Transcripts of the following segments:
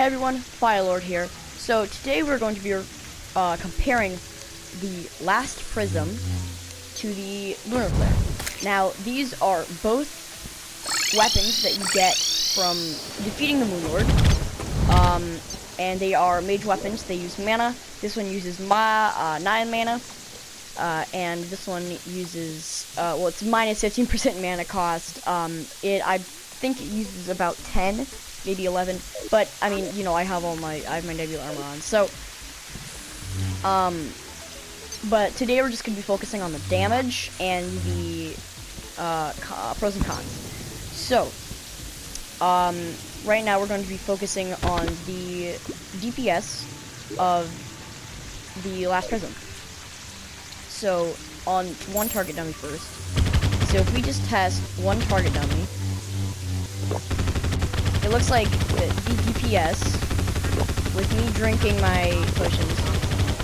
Hey everyone, Firelord here. So today we're going to be comparing the last Prism to the Lunar Flair. Now these are both weapons that you get from defeating the Moon Lord, and they are mage weapons. They use mana. This one uses 9 mana, and this one uses well, it's minus 15% mana cost. I think it uses about 10. Maybe 11, but I mean, you know, I have my nebula armor on, so, but today we're just gonna be focusing on the damage and the, pros and cons. So, right now we're going to be focusing on the DPS of the last Prism. So, on one target dummy first. So if we just test one target dummy, it looks like the DPS, with me drinking my potions,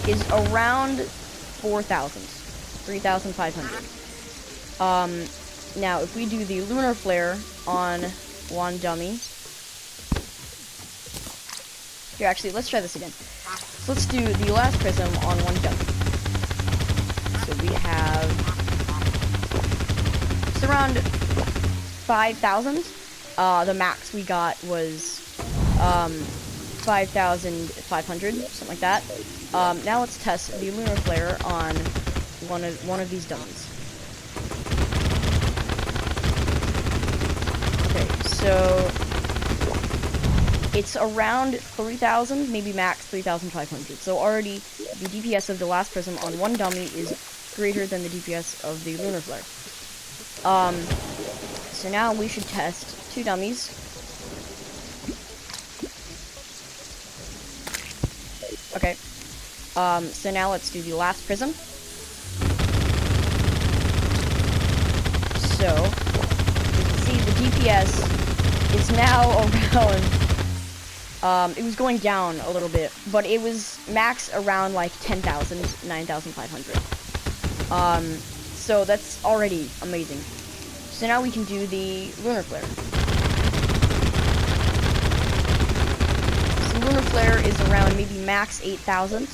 is around 4,000, 3,500. Now, if we do the Lunar Flare on one dummy, here, actually, let's try this again. So let's do the last Prism on one dummy. So we have, it's around 5,000. The max we got was 5,500, something like that. Now let's test the Lunar Flare on one of these dummies. Okay, so it's around 3,000, maybe max 3,500. So already the DPS of the last Prism on one dummy is greater than the DPS of the Lunar Flare. So now we should test two dummies. Okay. So now let's do the last Prism. So, you can see the DPS is now around, it was going down a little bit, but it was max around like 10,000, 9,500. So that's already amazing. So now we can do the Lunar Flare. So Lunar Flare is around maybe max 8,000.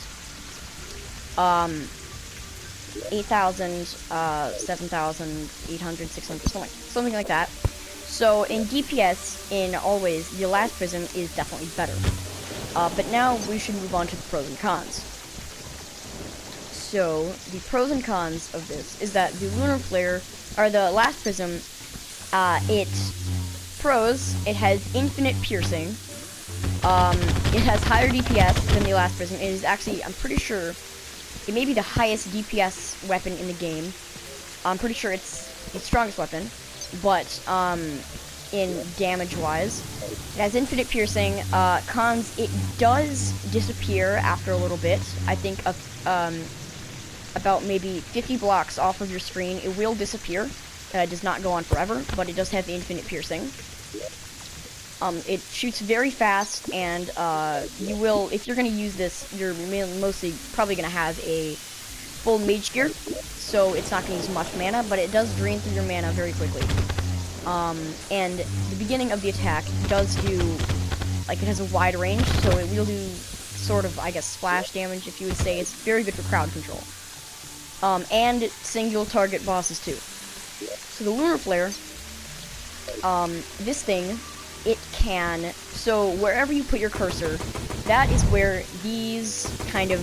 8,000, 7,000, 800, 600, something like that. So in DPS, in always, the last Prism is definitely better. But now we should move on to the pros and cons. So the pros and cons of this is that the Lunar Flare, or the last Prism, it has infinite piercing. It has higher DPS than the last Prism. It is actually, I'm pretty sure, it may be the highest DPS weapon in the game. I'm pretty sure it's the strongest weapon, but in damage-wise, it has infinite piercing. Cons, it does disappear after a little bit. I think about maybe 50 blocks off of your screen, it will disappear. It does not go on forever, but it does have the infinite piercing. It shoots very fast, and you will, if you're going to use this, you're mostly probably going to have a full mage gear, so it's not going to use much mana, but it does drain through your mana very quickly. And the beginning of the attack does do, like, it has a wide range, so it will do sort of, I guess, splash damage, if you would say. It's very good for crowd control. And single target bosses too. So the Lunar Flare, this thing, it can, so wherever you put your cursor, that is where these kind of,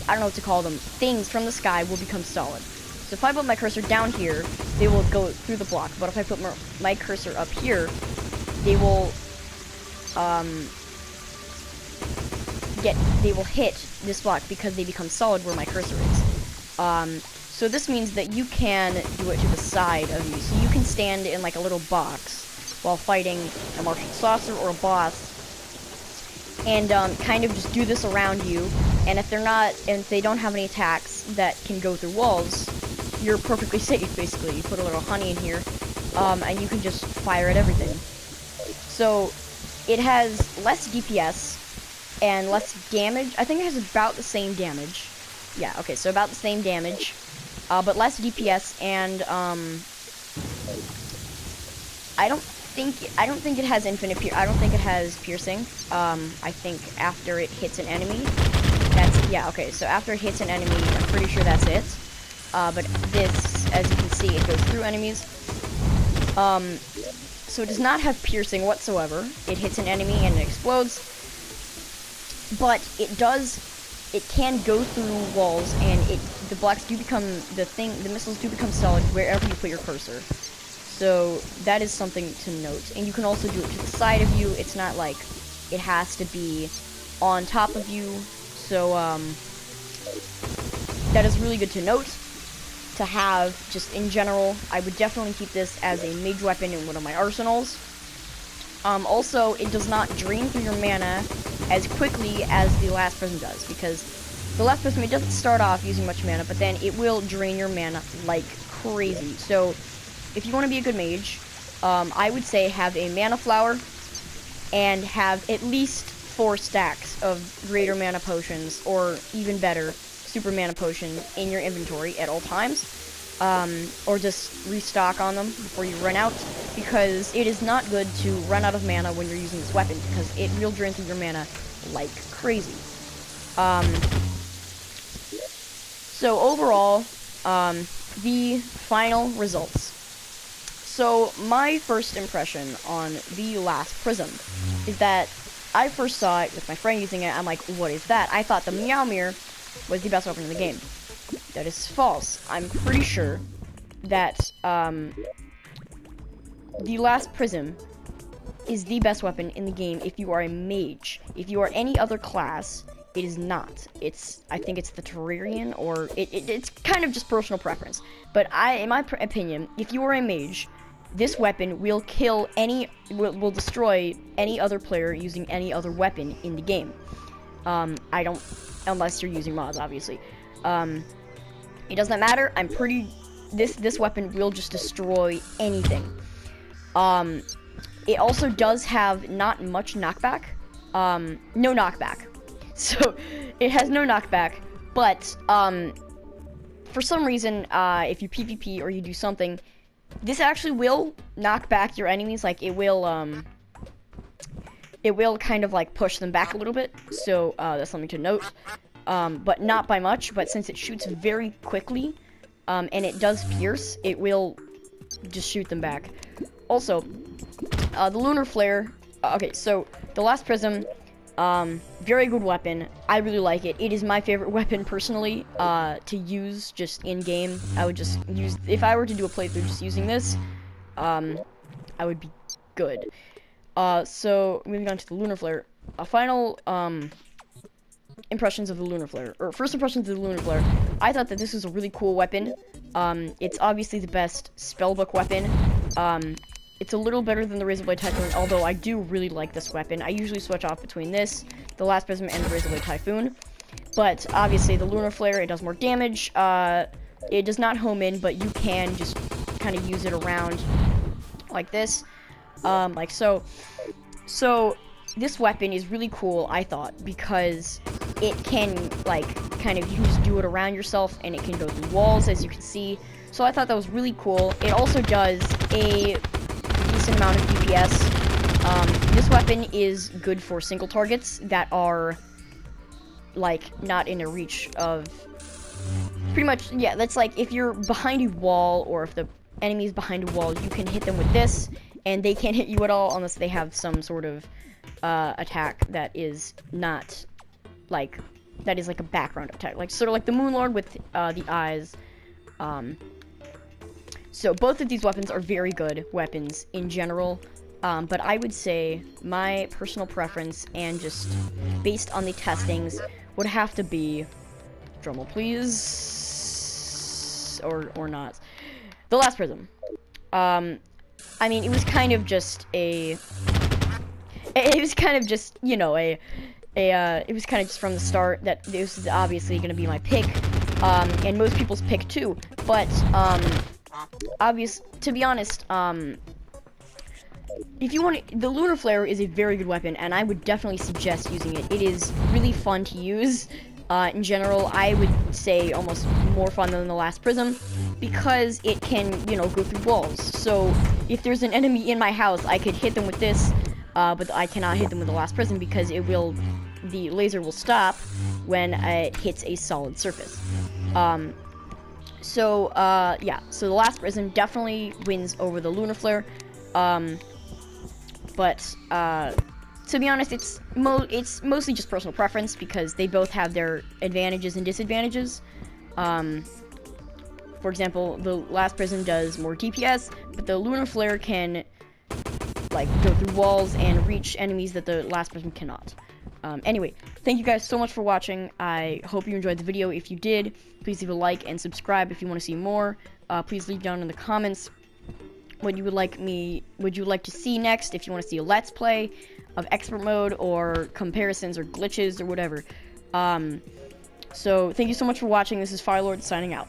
I don't know what to call them, things from the sky will become solid. So if I put my cursor down here, they will go through the block, but if I put my cursor up here, they will, they will hit this block because they become solid where my cursor is. So this means that you can do it to the side of you. So you can stand in like a little box while fighting a Martian saucer or a boss, and kind of just do this around you. And if they don't have any attacks that can go through walls, you're perfectly safe. Basically, you put a little honey in here, and you can just fire at everything. So it has less DPS and less damage. I think it has about the same damage. Yeah, okay, so about the same damage, but less DPS, and I don't don't think it has infinite I don't think it has piercing. I think after it hits an enemy, yeah, okay, so after it hits an enemy, I'm pretty sure that's it. But this, as you can see, it goes through enemies. So it does not have piercing whatsoever. It hits an enemy and it explodes. But it can go through walls, and the blocks do become, the missiles do become solid wherever you put your cursor. So that is something to note. And you can also do it to the side of you. It's not like it has to be on top of you. So that is really good to note. To have, just in general, I would definitely keep this as a mage weapon in one of my arsenals. Also, it does not drain through your mana as quickly as the last prism does, because the last prism, it doesn't start off using much mana, but then it will drain your mana like crazy. So if you want to be a good mage, I would say have a mana flower and have at least 4 stacks of greater mana potions, or even better, super mana potion in your inventory at all times, or just restock on them before you run out, because it is not good to run out of mana when you're using this weapon, because it will drain through your mana like crazy. So overall, the final results. So my first impression on the last prism is that I first saw it with my friend using it. I'm like, what is that? I thought the Meow Mirror was the best weapon in the game. That is false. I'm pretty sure that the last prism is the best weapon in the game if you are a mage. If you are any other class, it is not. I think it's the Terrarian, or it's kind of just personal preference. But in my opinion, if you are a mage, this weapon will will destroy any other player using any other weapon in the game. Unless you're using mods, obviously. It doesn't matter. This weapon will just destroy anything. It also does have not much knockback. No knockback. So, it has no knockback, but, for some reason, if you PvP or you do something, this actually will knock back your enemies. Like, it will kind of, like, push them back a little bit. So, that's something to note. But not by much, but since it shoots very quickly, and it does pierce, it will just shoot them back. Also, the Lunar Flair, okay, so, the last prism, very good weapon. I really like it. It is my favorite weapon, personally, to use just in-game. I would just use, if I were to do a playthrough just using this, I would be good. So, moving on to the Lunar Flare. Final, impressions of the Lunar Flare, or first impressions of the Lunar Flare. I thought that this was a really cool weapon. It's obviously the best spellbook weapon. It's a little better than the Razorblade Typhoon, although I do really like this weapon. I usually switch off between this, the Last Prism, and the Razorblade Typhoon. But obviously the Lunar Flare, it does more damage. It does not home in, but you can just kind of use it around like this, like so. So this weapon is really cool, I thought, because it can, like, kind of, you can just do it around yourself, and it can go through walls, as you can see. So I thought that was really cool. It also does a decent amount of DPS. This weapon is good for single targets that are, like, not in a reach of, pretty much, yeah, that's like, if you're behind a wall, or if the enemy is behind a wall, you can hit them with this, and they can't hit you at all unless they have some sort of attack that is not, like, that is like a background attack, like, sort of like the Moonlord with the eyes. So both of these weapons are very good weapons in general, but I would say my personal preference, and just based on the testings, would have to be, drumroll please, or not, the Last Prism. I mean, it was kind of just it was kind of just, you know, it was kind of just from the start that this is obviously going to be my pick, and most people's pick too, but, to be honest, if you want the Lunar Flare is a very good weapon, and I would definitely suggest using it. It is really fun to use. In general, I would say almost more fun than the last Prism, because it can, you know, go through walls. So if there's an enemy in my house, I could hit them with this, but I cannot hit them with the last Prism because the laser will stop when it hits a solid surface. Yeah, so the last Prism definitely wins over the Lunar Flare, but to be honest, it's mostly just personal preference, because they both have their advantages and disadvantages. For example, the last Prism does more DPS, but the Lunar Flare can, like, go through walls and reach enemies that the last Prism cannot. Anyway, thank you guys so much for watching. I hope you enjoyed the video. If you did, please leave a like and subscribe if you want to see more. Please leave down in the comments what you would like to see next, if you want to see a Let's Play of Expert Mode, or comparisons, or glitches, or whatever. So, thank you so much for watching. This is Firelord signing out.